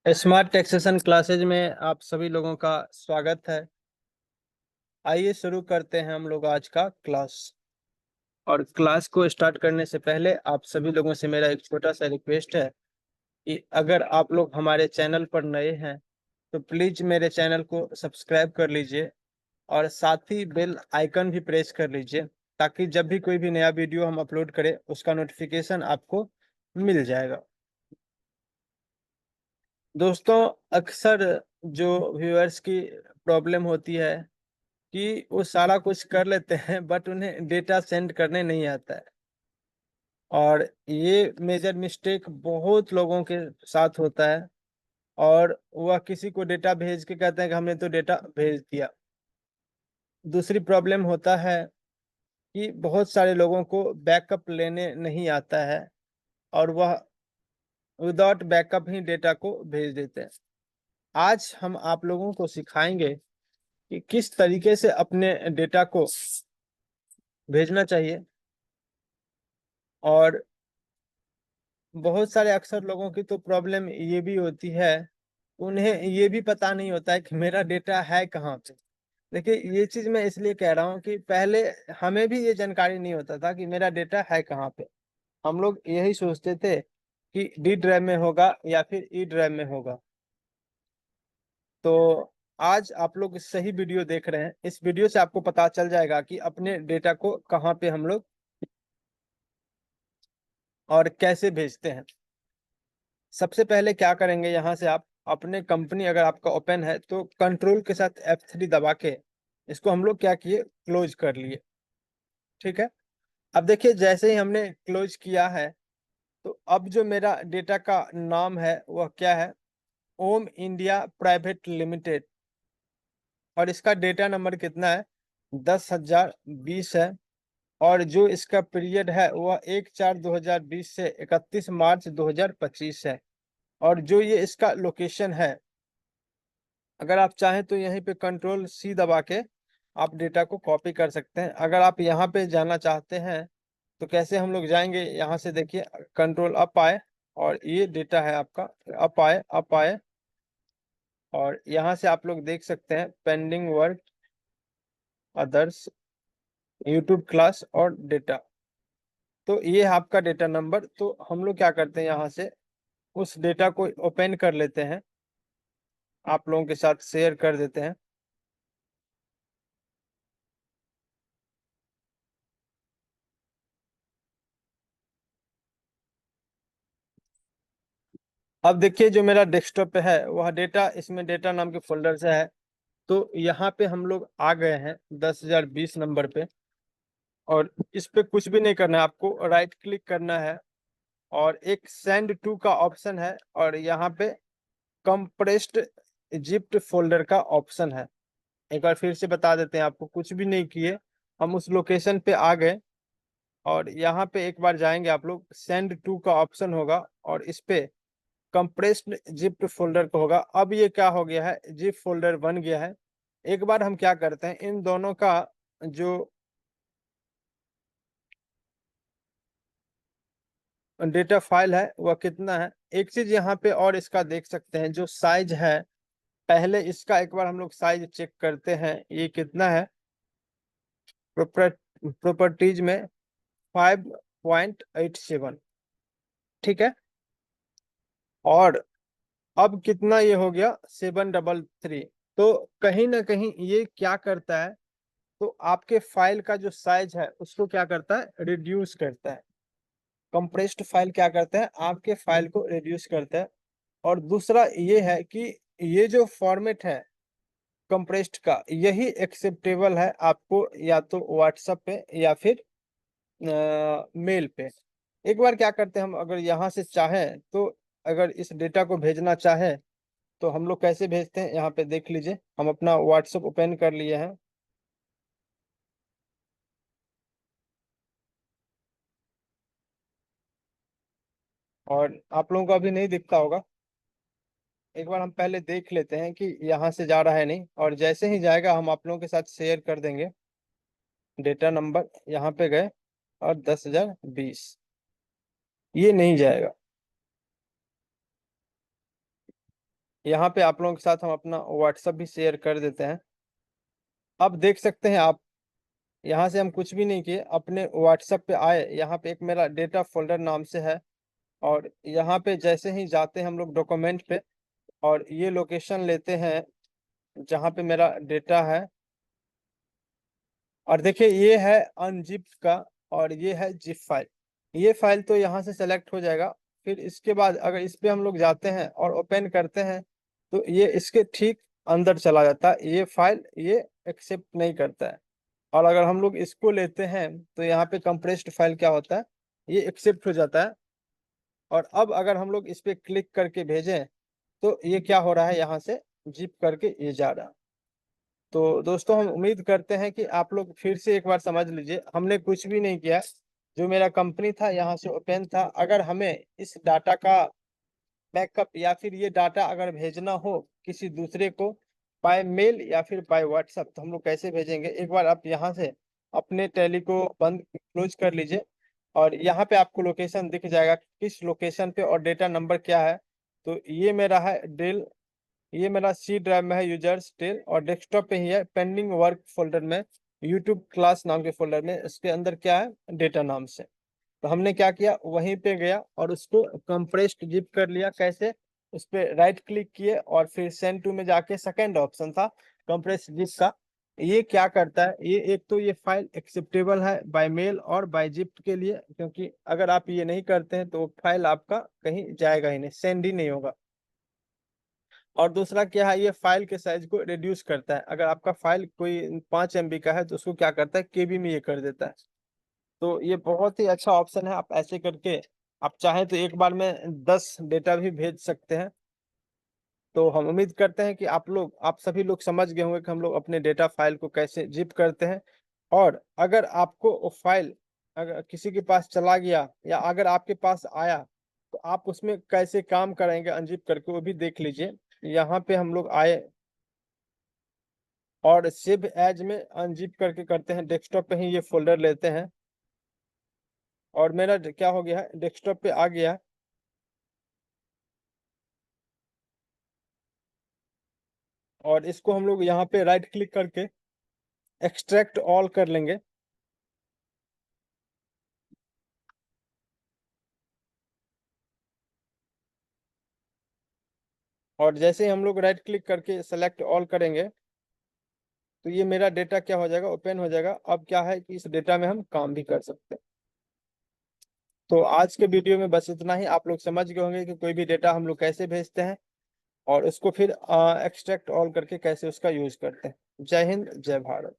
Smart taxation classes में आप सभी लोगों का स्वागत है। आइए शुरू करते हैं हम लोग आज का क्लास। और क्लास को स्टार्ट करने से पहले आप सभी लोगों से मेरा एक छोटा सा रिक्वेस्ट है कि अगर आप लोग हमारे चैनल पर नए हैं तो प्लीज मेरे चैनल को सब्सक्राइब कर लीजिए और साथ ही बेल आइकन भी प्रेस कर लीजिए, ताकि जब भी कोई भी नया वीडियो हम अपलोड करें उसका नोटिफिकेशन आपको मिल जाएगा। दोस्तों, अक्सर जो व्यूअर्स की प्रॉब्लम होती है कि वो सारा कुछ कर लेते हैं बट उन्हें डेटा सेंड करने नहीं आता है। और ये मेजर मिस्टेक बहुत लोगों के साथ होता है। और वह किसी को डेटा भेज के कहते हैं कि हमने तो डेटा भेज दिया। दूसरी प्रॉब्लम होता है कि बहुत सारे लोगों को बैकअप लेने नहीं आता है और वह विदाउट बैकअप ही डेटा को भेज देते हैं। आज हम आप लोगों को सिखाएंगे कि किस तरीके से अपने डेटा को भेजना चाहिए। और बहुत सारे अक्सर लोगों की तो प्रॉब्लम ये भी होती है, उन्हें ये भी पता नहीं होता है कि मेरा डेटा है कहाँ पे। देखिए, ये चीज मैं इसलिए कह रहा हूँ कि पहले हमें भी ये जानकारी नहीं होता था कि मेरा डेटा है कहाँ पे। हम लोग यही सोचते थे कि डी ड्राइव में होगा या फिर ई ड्राइव में होगा। तो आज आप लोग सही वीडियो देख रहे हैं। इस वीडियो से आपको पता चल जाएगा कि अपने डेटा को कहाँ पे हम लोग और कैसे भेजते हैं। सबसे पहले क्या करेंगे, यहाँ से आप अपने कंपनी अगर आपका ओपन है तो कंट्रोल के साथ F3 दबा के इसको हम लोग क्या किए, क्लोज कर लिए। ठीक है। अब देखिए, जैसे ही हमने क्लोज किया है तो अब जो मेरा डेटा का नाम है वह क्या है, ओम इंडिया प्राइवेट लिमिटेड। और इसका डेटा नंबर कितना है, 10,020 है। और जो इसका पीरियड है वह 1/4/2020 से 31 मार्च 2025 है। और जो ये इसका लोकेशन है, अगर आप चाहें तो यहीं पे कंट्रोल सी दबा के आप डेटा को कॉपी कर सकते हैं। अगर आप यहाँ पे जाना चाहते हैं तो कैसे हम लोग जाएंगे, यहाँ से देखिए कंट्रोल अप आए और ये डेटा है आपका, अप आए और यहाँ से आप लोग देख सकते हैं pending work, others, YouTube class और डेटा। तो ये है आपका डेटा नंबर। तो हम लोग क्या करते हैं, यहाँ से उस डेटा को ओपन कर लेते हैं, आप लोगों के साथ शेयर कर देते हैं। अब देखिए, जो मेरा डेस्कटॉप पे है वह डेटा इसमें डेटा नाम के फोल्डर से है। तो यहाँ पे हम लोग आ गए हैं 10,020 नंबर पे। और इस पे कुछ भी नहीं करना है, आपको राइट क्लिक करना है और एक सेंड टू का ऑप्शन है और यहाँ पे कंप्रेस्ड जिप्ट फोल्डर का ऑप्शन है। एक बार फिर से बता देते हैं आपको, कुछ भी नहीं किए, हम उस लोकेशन पे आ गए और यहाँ पे एक बार जाएंगे आप लोग, सेंड टू का ऑप्शन होगा और इस पे कंप्रेस्ड जिप फोल्डर का होगा। अब ये क्या हो गया है, जिप फोल्डर बन गया है। एक बार हम क्या करते हैं, इन दोनों का जो डेटा फाइल है वह कितना है, एक चीज यहाँ पे और इसका देख सकते हैं, जो साइज है। पहले इसका एक बार हम लोग साइज चेक करते हैं, ये कितना है। प्रॉपर्टीज में 5.87। ठीक है। और अब कितना ये हो गया, 733। तो कहीं ना कहीं ये क्या करता है, तो आपके फाइल का जो साइज है उसको क्या करता है, रिड्यूस करता है। कंप्रेस्ड फाइल क्या करता है, आपके फाइल को रिड्यूस करता है। और दूसरा ये है कि ये जो फॉर्मेट है कंप्रेस्ड का, यही एक्सेप्टेबल है आपको या तो व्हाट्सएप पे या फिर मेल पे। एक बार क्या करते हैं हम, अगर यहाँ से चाहें तो अगर इस डेटा को भेजना चाहें तो हम लोग कैसे भेजते हैं, यहाँ पे देख लीजिए, हम अपना व्हाट्सएप ओपन कर लिए हैं। और आप लोगों को अभी नहीं दिखता होगा, एक बार हम पहले देख लेते हैं कि यहाँ से जा रहा है नहीं, और जैसे ही जाएगा हम आप लोगों के साथ शेयर कर देंगे। डेटा नंबर यहाँ पे गए और 10,020, ये नहीं जाएगा। यहाँ पे आप लोगों के साथ हम अपना व्हाट्सअप भी शेयर कर देते हैं। अब देख सकते हैं आप, यहाँ से हम कुछ भी नहीं किए, अपने व्हाट्सएप पे आए, यहाँ पे एक मेरा डेटा फोल्डर नाम से है, और यहाँ पे जैसे ही जाते हैं हम लोग डॉक्यूमेंट पे, और ये लोकेशन लेते हैं जहाँ पे मेरा डेटा है, और देखिए ये है अनजिप का, और ये है जिप फाइल। ये फाइल तो यहाँ से सेलेक्ट हो जाएगा। फिर इसके बाद अगर इस पे हम लोग जाते हैं और ओपन करते हैं, तो ये इसके ठीक अंदर चला जाता है, ये फाइल ये एक्सेप्ट नहीं करता है। और अगर हम लोग इसको लेते हैं तो यहाँ पे कंप्रेस्ड फाइल क्या होता है, ये एक्सेप्ट हो जाता है। और अब अगर हम लोग इस पे क्लिक करके भेजें, तो ये क्या हो रहा है, यहाँ से जिप करके ये जा रहा है। तो दोस्तों हम उम्मीद करते हैं कि आप लोग फिर से एक बार समझ लीजिए, हमने कुछ भी नहीं किया। जो मेरा कंपनी था यहाँ से ओपन था, अगर हमें इस डाटा का बैकअप या फिर ये डाटा अगर भेजना हो किसी दूसरे को बाय मेल या फिर बाय व्हाट्सएप, तो हम लोग कैसे भेजेंगे। एक बार आप यहाँ से अपने टैली को बंद क्लोज कर लीजिए, और यहाँ पे आपको लोकेशन दिख जाएगा किस लोकेशन पे और डेटा नंबर क्या है। तो ये मेरा है डेल, ये मेरा सी ड्राइव में है यूजर्स टेल, और डेस्कटॉप पे ही है पेंडिंग वर्क फोल्डर में, यूट्यूब क्लास नाम के फोल्डर में, इसके अंदर क्या है, डेटा नाम से। तो हमने क्या किया, वहीं पे गया और उसको कंप्रेस्ड जिप कर लिया। कैसे, उस पे राइट क्लिक किए और फिर सेंड टू में जाके सेकंड ऑप्शन था कंप्रेस्ड जिप का। ये क्या करता है, ये एक तो ये फाइल एक्सेप्टेबल है बाय मेल और बाय जिप के लिए, क्योंकि अगर आप ये नहीं करते हैं तो फाइल आपका कहीं जाएगा ही नहीं, सेंड ही नहीं होगा। और दूसरा क्या है, ये फाइल के साइज को रिड्यूस करता है। अगर आपका फाइल कोई 5 MB का है तो उसको क्या करता है, केबी में ये कर देता है। तो ये बहुत ही अच्छा ऑप्शन है। आप ऐसे करके आप चाहें तो एक बार में 10 डेटा भी भेज सकते हैं। तो हम उम्मीद करते हैं कि आप सभी लोग समझ गए होंगे कि हम लोग अपने डेटा फाइल को कैसे जिप करते हैं। और अगर आपको वो फाइल अगर किसी के पास चला गया या अगर आपके पास आया, तो आप उसमें कैसे काम करेंगे अनजिप करके, वो भी देख लीजिए। यहाँ पे हम लोग आए और सेव एज में अनजिप करके करते हैं, डेस्कटॉप पे ही ये फोल्डर लेते हैं, और मेरा क्या हो गया है, डेस्कटॉप पे आ गया। और इसको हम लोग यहाँ पे राइट क्लिक करके एक्सट्रैक्ट ऑल कर लेंगे। और जैसे ही हम लोग राइट क्लिक करके सेलेक्ट ऑल करेंगे, तो ये मेरा डेटा क्या हो जाएगा, ओपन हो जाएगा। अब क्या है कि इस डेटा में हम काम भी कर सकते हैं। तो आज के वीडियो में बस इतना ही। आप लोग समझ गए होंगे कि कोई भी डेटा हम लोग कैसे भेजते हैं और उसको फिर एक्सट्रैक्ट ऑल करके कैसे उसका यूज करते हैं। जय हिंद, जय भारत।